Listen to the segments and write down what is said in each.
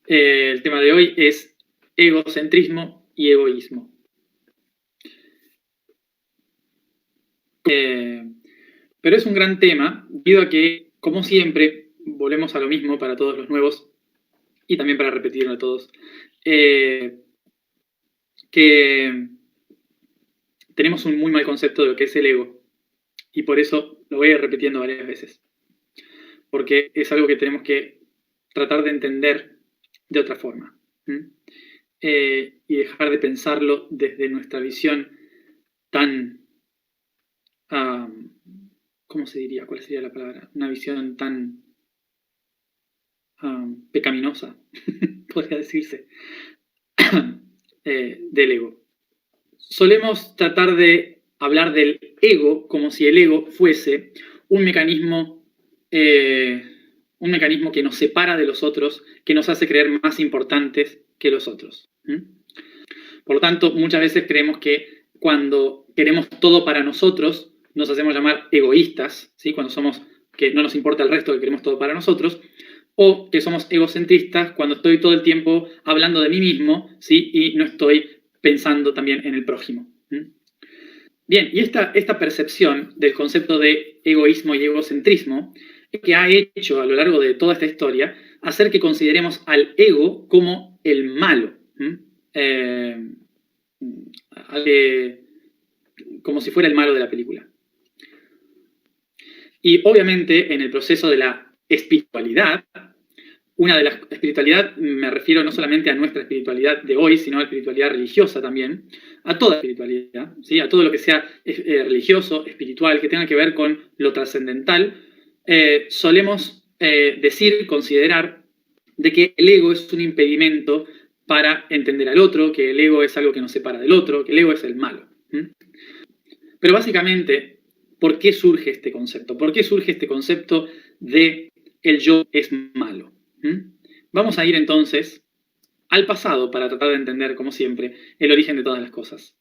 El tema de hoy es egocentrismo y egoísmo. Pero es un gran tema, debido a que, como siempre, volvemos a lo mismo para todos los nuevos y también para repetirlo a todos, que tenemos un muy mal concepto de lo que es el ego, y por eso lo voy a ir repitiendo varias veces, porque es algo que tenemos que tratar de entender de otra forma, y dejar de pensarlo desde nuestra visión tan, ¿cómo se diría? ¿Cuál sería la palabra? Una visión tan pecaminosa, podría decirse, del ego. Solemos tratar de hablar del ego como si el ego fuese un mecanismo que nos separa de los otros, que nos hace creer más importantes que los otros. Por lo tanto, muchas veces creemos que cuando queremos todo para nosotros, nos hacemos llamar egoístas, ¿sí? Cuando somos que no nos importa el resto, que queremos todo para nosotros, o que somos egocentristas cuando estoy todo el tiempo hablando de mí mismo, ¿sí? Y no estoy pensando también en el prójimo. Bien, y esta percepción del concepto de egoísmo y egocentrismo es que ha hecho a lo largo de toda esta historia hacer que consideremos al ego como el malo, como si fuera el malo de la película. Y obviamente en el proceso de la espiritualidad, una de las espiritualidad, me refiero no solamente a nuestra espiritualidad de hoy, sino a la espiritualidad religiosa también, a toda espiritualidad, ¿sí? A todo lo que sea religioso, espiritual, que tenga que ver con lo trascendental, solemos considerar de que el ego es un impedimento para entender al otro, que el ego es algo que nos separa del otro, que el ego es el malo. Pero básicamente, ¿por qué surge este concepto? ¿Por qué surge este concepto de el yo es malo? Vamos a ir entonces al pasado para tratar de entender, como siempre, el origen de todas las cosas.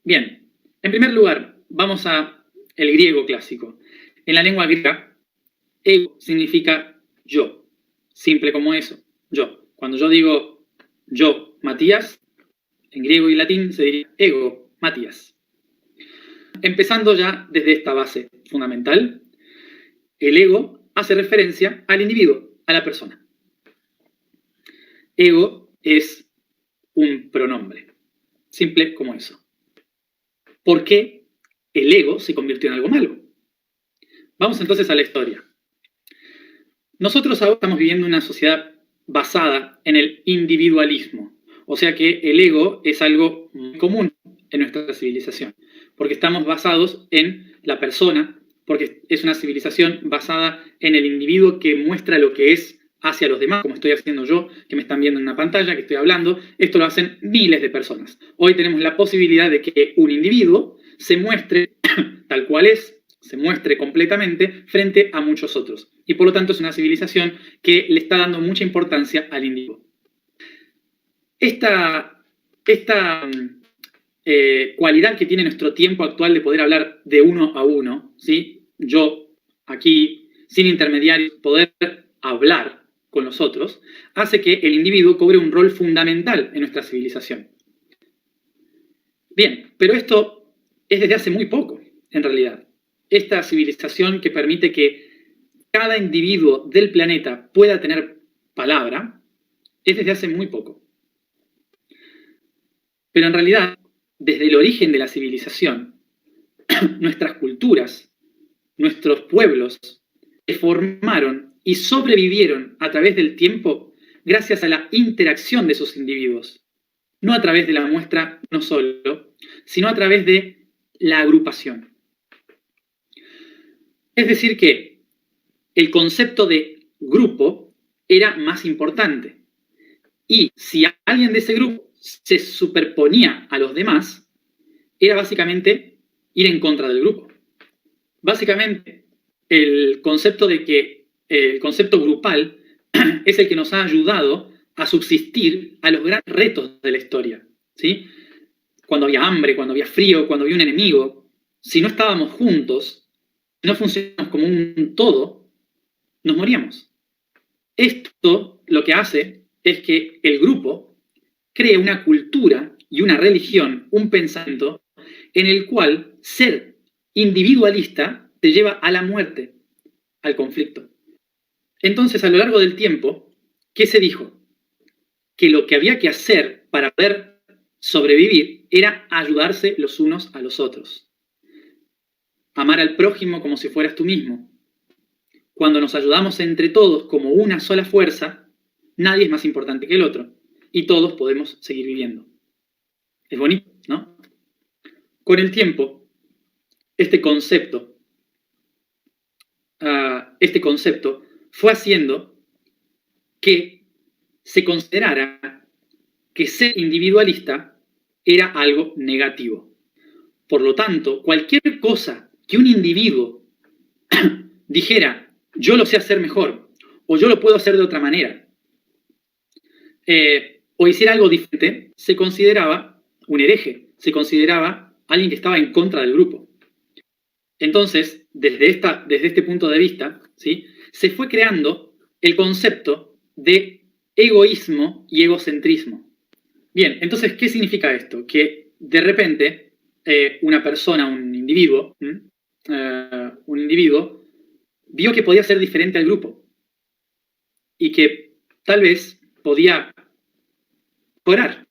Bien, en primer lugar, vamos a el griego clásico. En la lengua griega, ego significa yo, simple como eso, yo. Cuando yo digo yo, Matías, en griego y latín se diría ego, Matías. Empezando ya desde esta base fundamental, el ego hace referencia al individuo, a la persona. Ego es un pronombre, simple como eso. ¿Por qué el ego se convirtió en algo malo? Vamos entonces a la historia. Nosotros ahora estamos viviendo una sociedad basada en el individualismo, o sea que el ego es algo muy común en nuestra civilización, porque estamos basados en la persona, porque es una civilización basada en el individuo que muestra lo que es hacia los demás, como estoy haciendo yo, que me están viendo en una pantalla, que estoy hablando. Esto lo hacen miles de personas. Hoy tenemos la posibilidad de que un individuo se muestre tal cual es, se muestre completamente frente a muchos otros. Y por lo tanto es una civilización que le está dando mucha importancia al individuo. Esta cualidad que tiene nuestro tiempo actual de poder hablar de uno a uno, ¿sí? Yo aquí, sin intermediarios, poder hablar con los otros, hace que el individuo cobre un rol fundamental en nuestra civilización. Bien, pero esto es desde hace muy poco, en realidad. Esta civilización que permite que cada individuo del planeta pueda tener palabra es desde hace muy poco. Pero en realidad, desde el origen de la civilización, nuestras culturas, nuestros pueblos se formaron y sobrevivieron a través del tiempo gracias a la interacción de esos individuos, no a través de la muestra no solo, sino a través de la agrupación. Es decir que el concepto de grupo era más importante, y si alguien de ese grupo se superponía a los demás, era básicamente ir en contra del grupo. Básicamente, el concepto grupal es el que nos ha ayudado a subsistir a los grandes retos de la historia, ¿sí? Cuando había hambre, cuando había frío, cuando había un enemigo, si no estábamos juntos, si no funcionamos como un todo, nos moríamos. Esto lo que hace es que el grupo cree una cultura y una religión, un pensamiento, en el cual ser individualista te lleva a la muerte, al conflicto. Entonces, a lo largo del tiempo, ¿qué se dijo? Que lo que había que hacer para poder sobrevivir era ayudarse los unos a los otros. Amar al prójimo como si fueras tú mismo. Cuando nos ayudamos entre todos como una sola fuerza, nadie es más importante que el otro y todos podemos seguir viviendo. Es bonito, ¿no? Con el tiempo, este concepto fue haciendo que se considerara que ser individualista era algo negativo. Por lo tanto, cualquier cosa que un individuo dijera, yo lo sé hacer mejor, o yo lo puedo hacer de otra manera, o hiciera algo diferente, se consideraba un hereje, se consideraba alguien que estaba en contra del grupo. Entonces, desde este punto de vista, ¿sí?, se fue creando el concepto de egoísmo y egocentrismo. Bien, entonces, ¿qué significa esto? Que de repente una persona, un individuo, vio que podía ser diferente al grupo y que tal vez podía mejorar,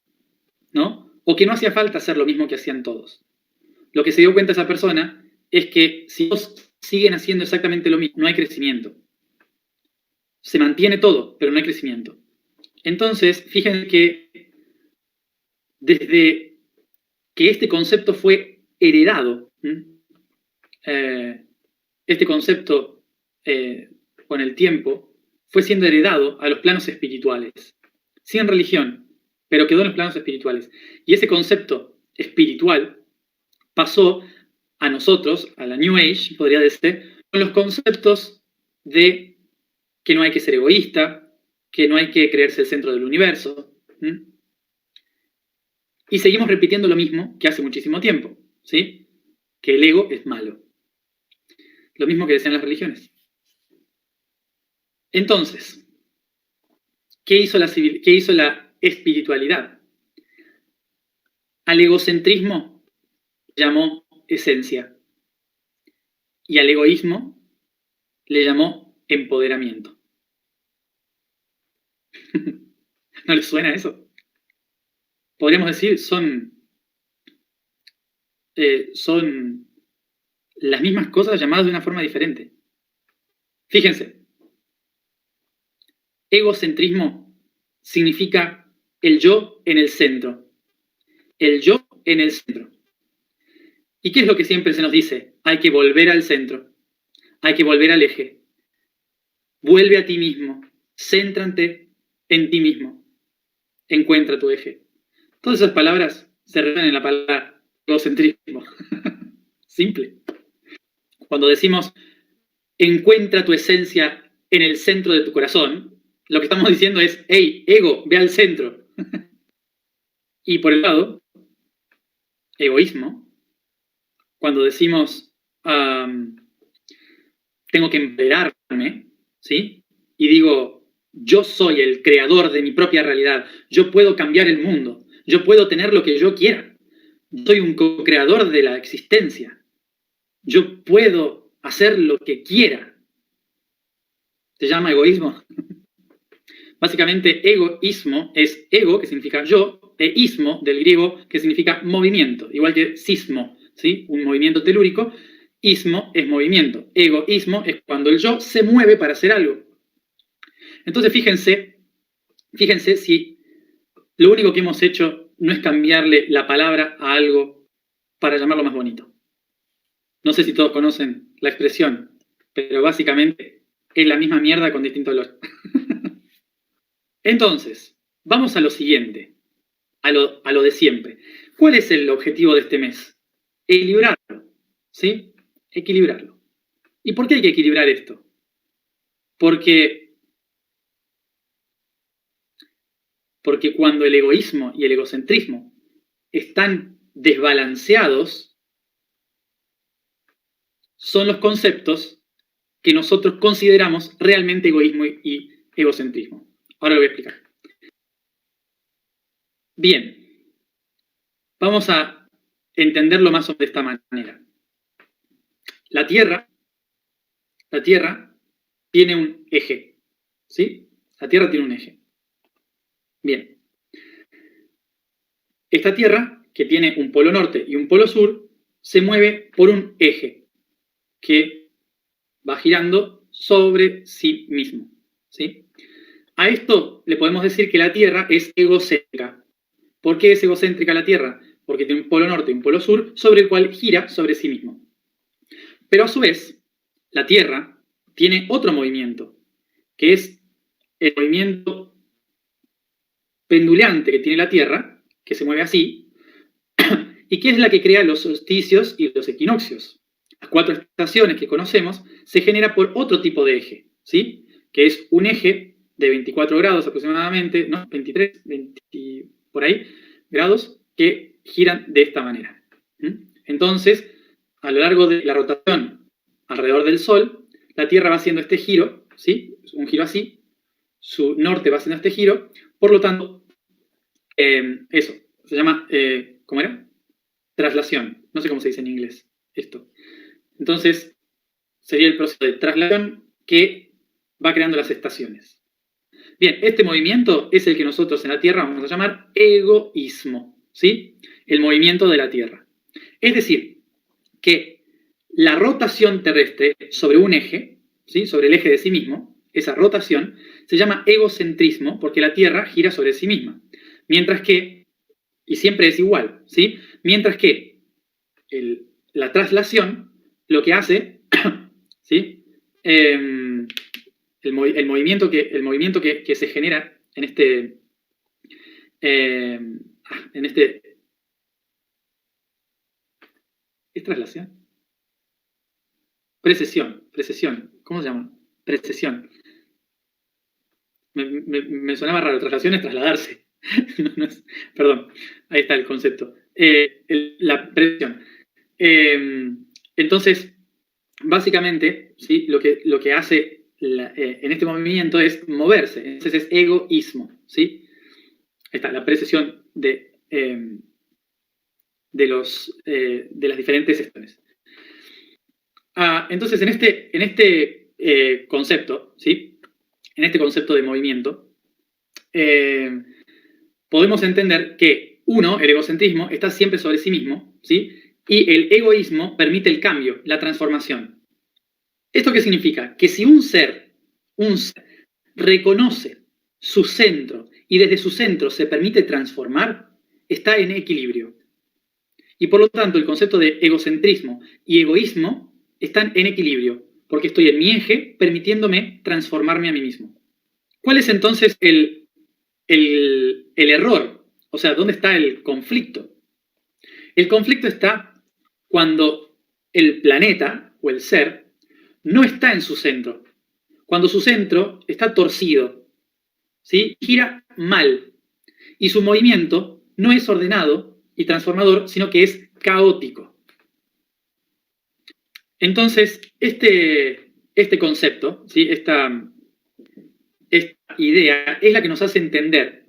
¿no? O que no hacía falta hacer lo mismo que hacían todos. Lo que se dio cuenta esa persona es que si todos siguen haciendo exactamente lo mismo, no hay crecimiento. Se mantiene todo, pero no hay crecimiento. Entonces, fíjense que desde que este concepto fue heredado, este concepto con el tiempo fue siendo heredado a los planos espirituales, sin religión, pero quedó en los planos espirituales. Y ese concepto espiritual pasó a nosotros, a la New Age, podría decir, con los conceptos de que no hay que ser egoísta, que no hay que creerse el centro del universo. Y seguimos repitiendo lo mismo que hace muchísimo tiempo, ¿sí? Que el ego es malo. Lo mismo que decían las religiones. Entonces, ¿qué hizo la espiritualidad? Al egocentrismo llamó esencia y al egoísmo le llamó empoderamiento. ¿No les suena eso? Podríamos decir, son las mismas cosas llamadas de una forma diferente. Fíjense, egocentrismo significa el yo en el centro. El yo en el centro. ¿Y qué es lo que siempre se nos dice? Hay que volver al centro. Hay que volver al eje. Vuelve a ti mismo. Céntrate en ti mismo. Encuentra tu eje. Todas esas palabras se resumen en la palabra egocentrismo. Simple. Cuando decimos encuentra tu esencia en el centro de tu corazón, lo que estamos diciendo es, hey, ego, ve al centro. Y por el lado, egoísmo, cuando decimos tengo que empoderarme, ¿sí? Y digo, yo soy el creador de mi propia realidad, yo puedo cambiar el mundo, yo puedo tener lo que yo quiera, yo soy un co-creador de la existencia, yo puedo hacer lo que quiera. ¿Se llama egoísmo? Básicamente, egoísmo es ego, que significa yo, e ismo, del griego, que significa movimiento, igual que sismo, ¿sí? Un movimiento telúrico. Ismo es movimiento. Egoísmo es cuando el yo se mueve para hacer algo. Entonces, fíjense si lo único que hemos hecho no es cambiarle la palabra a algo para llamarlo más bonito. No sé si todos conocen la expresión, pero básicamente es la misma mierda con distinto olor. Entonces, vamos a lo siguiente, a lo de siempre. ¿Cuál es el objetivo de este mes? Equilibrarlo, ¿sí? Equilibrarlo. ¿Y por qué hay que equilibrar esto? Porque cuando el egoísmo y el egocentrismo están desbalanceados, son los conceptos que nosotros consideramos realmente egoísmo y egocentrismo. Ahora lo voy a explicar. Bien, vamos a entenderlo más o menos de esta manera. La Tierra tiene un eje, ¿sí? La Tierra tiene un eje. Bien. Esta Tierra, que tiene un polo norte y un polo sur, se mueve por un eje que va girando sobre sí mismo, ¿sí? A esto le podemos decir que la Tierra es egocéntrica. ¿Por qué es egocéntrica la Tierra? Porque tiene un polo norte y un polo sur sobre el cual gira sobre sí mismo. Pero a su vez, la Tierra tiene otro movimiento, que es el movimiento pendulante que tiene la Tierra, que se mueve así, y que es la que crea los solsticios y los equinoccios. Las 4 estaciones que conocemos se genera por otro tipo de eje, ¿sí? Que es un eje de 24 grados aproximadamente, ¿no? 23, 20, por ahí, grados, que giran de esta manera. Entonces, a lo largo de la rotación alrededor del Sol, la Tierra va haciendo este giro, ¿sí? Un giro así, su norte va haciendo este giro, por lo tanto, eso, se llama, ¿cómo era? Traslación. No sé cómo se dice en inglés esto. Entonces, sería el proceso de traslación que va creando las estaciones. Bien, este movimiento es el que nosotros en la Tierra vamos a llamar egoísmo, ¿sí? El movimiento de la Tierra. Es decir, que la rotación terrestre sobre un eje, ¿sí? Sobre el eje de sí mismo, esa rotación se llama egocentrismo porque la Tierra gira sobre sí misma. Mientras que, y siempre es igual, ¿sí? Mientras que la traslación lo que hace, ¿sí? El movimiento que se genera en este, ¿es traslación? Precesión, ¿cómo se llama? Precesión. Me sonaba raro, traslación es trasladarse. Perdón, ahí está el concepto. La precesión. Entonces, básicamente, ¿sí? lo que hace en este movimiento es moverse. Entonces es egoísmo, ¿sí? Ahí está, la precesión de las diferentes estaciones. Entonces, en este concepto, ¿sí? En este concepto de movimiento, podemos entender que, el egocentrismo está siempre sobre sí mismo, ¿sí? Y el egoísmo permite el cambio, la transformación. ¿Esto qué significa? Que si un ser reconoce su centro y desde su centro se permite transformar, está en equilibrio. Y por lo tanto, el concepto de egocentrismo y egoísmo están en equilibrio, porque estoy en mi eje permitiéndome transformarme a mí mismo. ¿Cuál es entonces el error? O sea, ¿dónde está el conflicto? El conflicto está cuando el planeta o el ser no está en su centro. Cuando su centro está torcido, ¿sí? Gira mal. Y su movimiento no es ordenado y transformador, sino que es caótico. Entonces, este concepto, ¿sí? esta idea es la que nos hace entender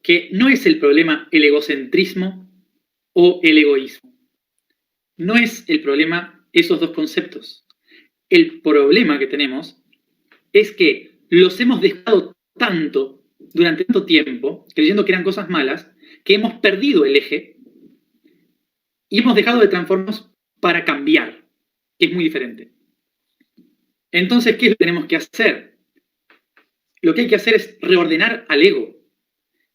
que no es el problema el egocentrismo o el egoísmo. No es el problema esos dos conceptos. El problema que tenemos es que los hemos dejado tanto durante tanto tiempo, creyendo que eran cosas malas, que hemos perdido el eje y hemos dejado de transformarnos para cambiar, que es muy diferente. Entonces, ¿qué es lo que tenemos que hacer? Lo que hay que hacer es reordenar al ego.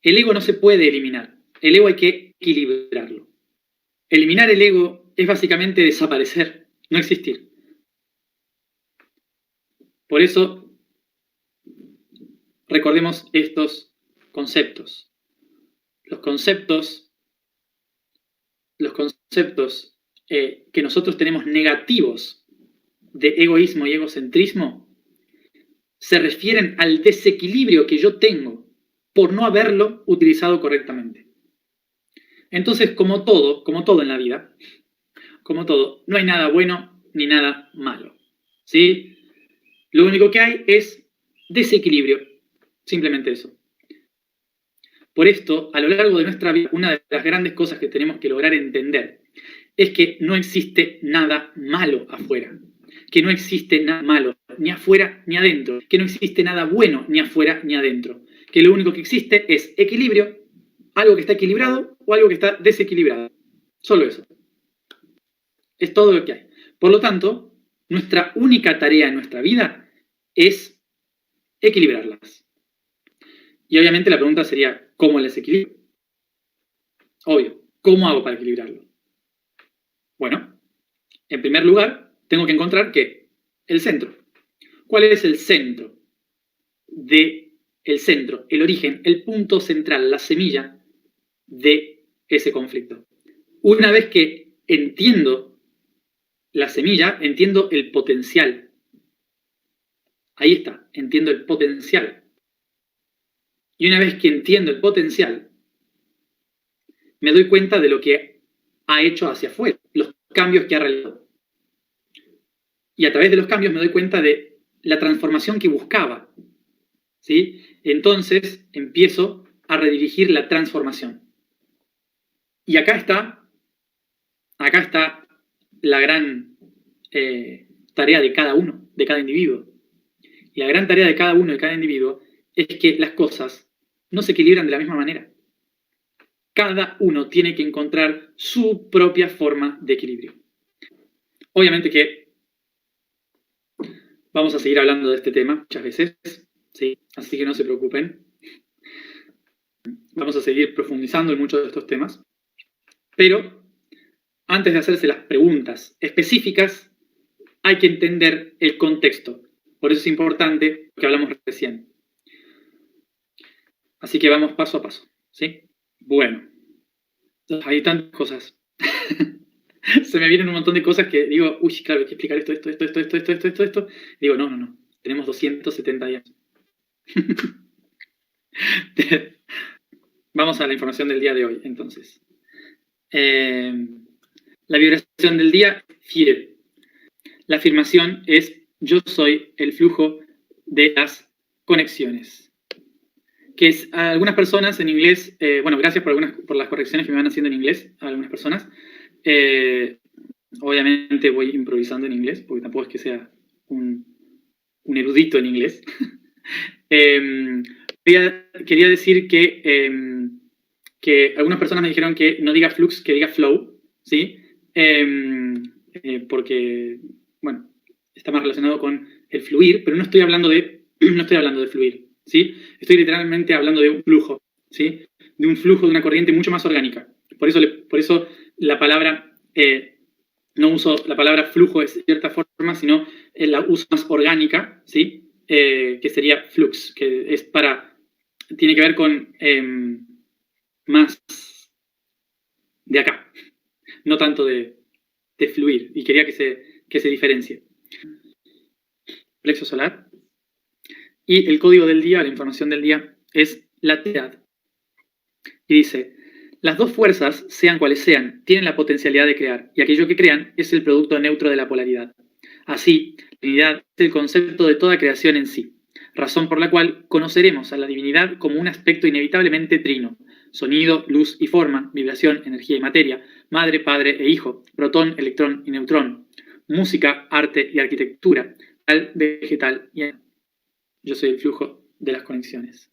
El ego no se puede eliminar. El ego hay que equilibrarlo. Eliminar el ego es básicamente desaparecer, no existir. Por eso, recordemos estos conceptos. Los conceptos que nosotros tenemos negativos de egoísmo y egocentrismo se refieren al desequilibrio que yo tengo por no haberlo utilizado correctamente. Entonces, como todo en la vida, como todo, no hay nada bueno ni nada malo, ¿sí? Lo único que hay es desequilibrio, simplemente eso. Por esto, a lo largo de nuestra vida, una de las grandes cosas que tenemos que lograr entender es que no existe nada malo afuera, que no existe nada malo ni afuera ni adentro, que no existe nada bueno ni afuera ni adentro, que lo único que existe es equilibrio, algo que está equilibrado o algo que está desequilibrado. Solo eso. Es todo lo que hay. Por lo tanto, nuestra única tarea en nuestra vida es equilibrarlas. Y obviamente la pregunta sería, ¿cómo las equilibro? Obvio, ¿cómo hago para equilibrarlo? Bueno, en primer lugar, tengo que encontrar ¿qué? El centro. ¿Cuál es el centro? El centro, el origen, el punto central, la semilla de ese conflicto. Una vez que entiendo la semilla, entiendo el potencial. Ahí está, entiendo el potencial. Y una vez que entiendo el potencial, me doy cuenta de lo que ha hecho hacia afuera, los cambios que ha realizado. Y a través de los cambios me doy cuenta de la transformación que buscaba. ¿Sí? Entonces empiezo a redirigir la transformación. Y acá está la gran tarea de cada uno, de cada individuo. Y la gran tarea de cada uno, de cada individuo, es que las cosas no se equilibran de la misma manera. Cada uno tiene que encontrar su propia forma de equilibrio. Obviamente que vamos a seguir hablando de este tema muchas veces, ¿sí? Así que no se preocupen. Vamos a seguir profundizando en muchos de estos temas. Pero antes de hacerse las preguntas específicas, hay que entender el contexto. Por eso es importante lo que hablamos recién. Así que vamos paso a paso, ¿sí? Bueno, hay tantas cosas. Se me vienen un montón de cosas que digo, uy, claro, hay que explicar esto. Digo, no. Tenemos 270 días. Vamos a la información del día de hoy, entonces. La vibración del día, fear. La afirmación es, yo soy el flujo de las conexiones. Que es, a algunas personas en inglés, bueno, gracias por las correcciones que me van haciendo en inglés, a algunas personas. Obviamente voy improvisando en inglés, porque tampoco es que sea un erudito en inglés. Quería decir que algunas personas me dijeron que no diga flux, que diga flow, ¿sí? Porque, bueno, está más relacionado con el fluir, pero no estoy hablando de fluir, ¿sí? Estoy literalmente hablando de un flujo, ¿sí? De un flujo, de una corriente mucho más orgánica. Por eso la palabra, no uso la palabra flujo de cierta forma, sino la uso más orgánica, ¿sí? Que sería flux, que es tiene que ver con más de acá, no tanto de fluir, y quería que se diferencie. Plexo solar. Y el código del día, la información del día, es la Trinidad. Y dice, las dos fuerzas, sean cuales sean, tienen la potencialidad de crear, y aquello que crean es el producto neutro de la polaridad. Así, la Trinidad es el concepto de toda creación en sí, razón por la cual conoceremos a la divinidad como un aspecto inevitablemente trino: sonido, luz y forma, vibración, energía y materia, madre, padre e hijo, protón, electrón y neutrón, música, arte y arquitectura, vegetal y animal. Yo soy el flujo de las conexiones.